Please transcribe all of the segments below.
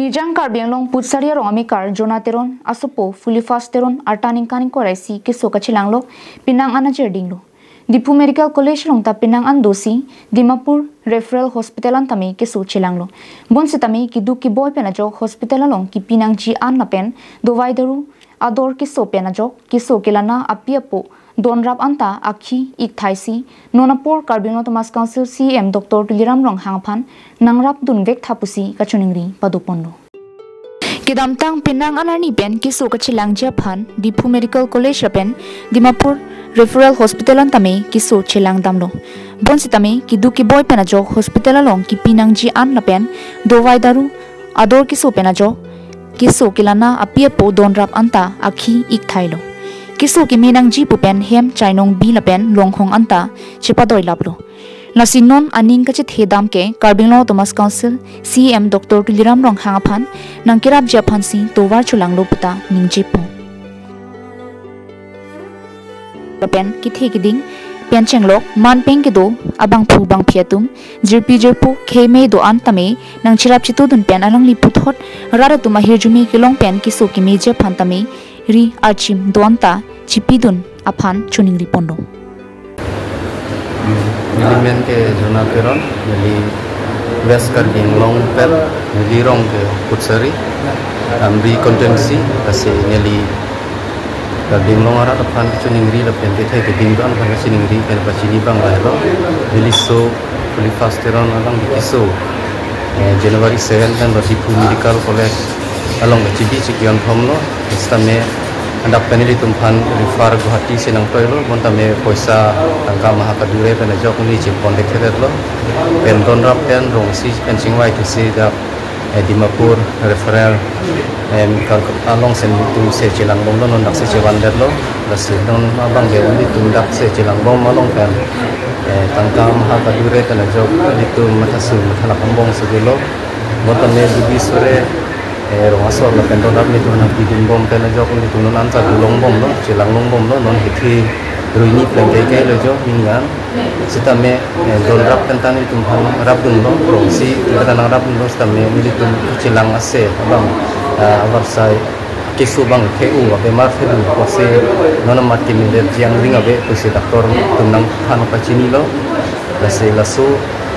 Minijang karbeng long putsaria rong amikar Jona Teron asopo Fullyfast Teron arta ningkaning koraisi keso kachelang lo pinang ana jerding lo. Dipu Medical College long ta pinang andosi Dimapur Referral Hospital antami keso chelang lo. Bon setami kidu ki boy penajo hospital long ki pinang ji an na pen dovai daru ador keso penajo keso kelana apiapo donrap anta akhi ik thaisi nonapur karbing Thomas Council CEM Dr. Tuliram Ronghang aphan nangrap dunvek thapusi kachuningri padupondo. Kidamtang pinang anani pen keso kachelang aphan Dipu Medical College pen Dimapur Referral Hospital antame keso chelang damlo. Bon sitame kidu ki boy penajo hospital along ki pinang ji an la pen dovai daru ador keso penajo keso kelana apiapo donrap anta akhi ik thailo. Keso ki minang ji pupen hem chainong bi la pen Ronghang anta chipadoi lablo. Lasinon aning kachit hedam ke karbinglo Thomas Council CEM Dr. Tuliram Ronghang aphan nang kerap japhan si towar chulanglo puta ningjipo. Pen kithe kiding pianchenglok manpeng ke do abang phu bang phiatum jirpi jirpu kheme do antame nang chirap chitu dun pen alang li puthot rara tuma hirjumi kilong pen keso ki meje phantame ri archim doanta chipidun aphan chuning ripondo. Milimen ke Jona Teron, mili West Karbing long pel, mili rong ke Putsari, amri kontensi, kasi mili Karbing long arat aphan chuning ri lapen ke thai ke dingdan aphan chuning ri pen pachini bang lahlo, mili so Fullyfast Teron alang dikiso January 7 dan Dipu Medical College along chibi chikion thomlo, istame andak penili tumphan rifar Guwahati senang toilo montame poisa tangka mahakadure pen jok ni chimpon dekhet lo pen donrap pen rongsi pen chingwai tisi da Dimapur referral kal along sen tum se chilang bom lo non dak se chewan der lo lasi non abang ge ni tum dak se chilang bom along pen tangka mahakadure pen jok ni tum mathasu mathala kambong segelo montame dubi sore Rongasor la pendon rap ni tu nak bidin bom pen jok ni tu non ansa dulong bom lo chilang long bom lo non hithi ruini plan kai lo jo hingan sitame don rap pentan ni tum han rap dun lo rongsi kita nang rap lo sitame ni tu chilang ase bang awar sai keso bang khu abe mar fe du ko se non mat ki ni jiang ring abe ko se doktor tum nang phan pa chini lo la se la so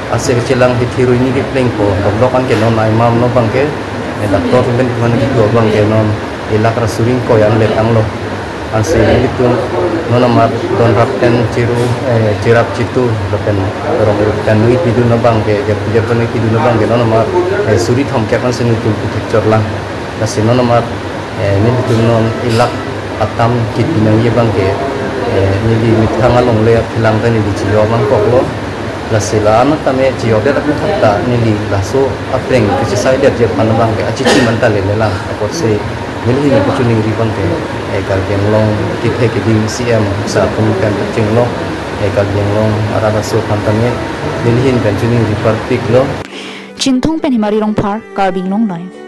ase chilang hithi ruini ki pleng ko blokan ke non ai mam no bang ke doktor ben mana gitu bang kenon ilak rasuring ko yang letang lo ansi itu nona mar don rapten ciru cirap citu lepen orang urutan nuit bidu na bang ke japan nuit bidu na bang ke nona mar suri thom ke kan senu tu picture lang nasi nona mar ni itu non ilak atam kit binang ye bang ke ni di mithang along le philang tani di ciyo bang kok lo lasila anak kami ciyo dia tak kata nili laso apreng kecil saya dia je panabang ke acici mental lelang apa se nili ni kucuning ribang ke karbing long kita ke di CEM sa pembukaan kucing long karbing long arah laso pantamnya nili ni kucuning ripartik lo Cintong pen himari long par karbing long live.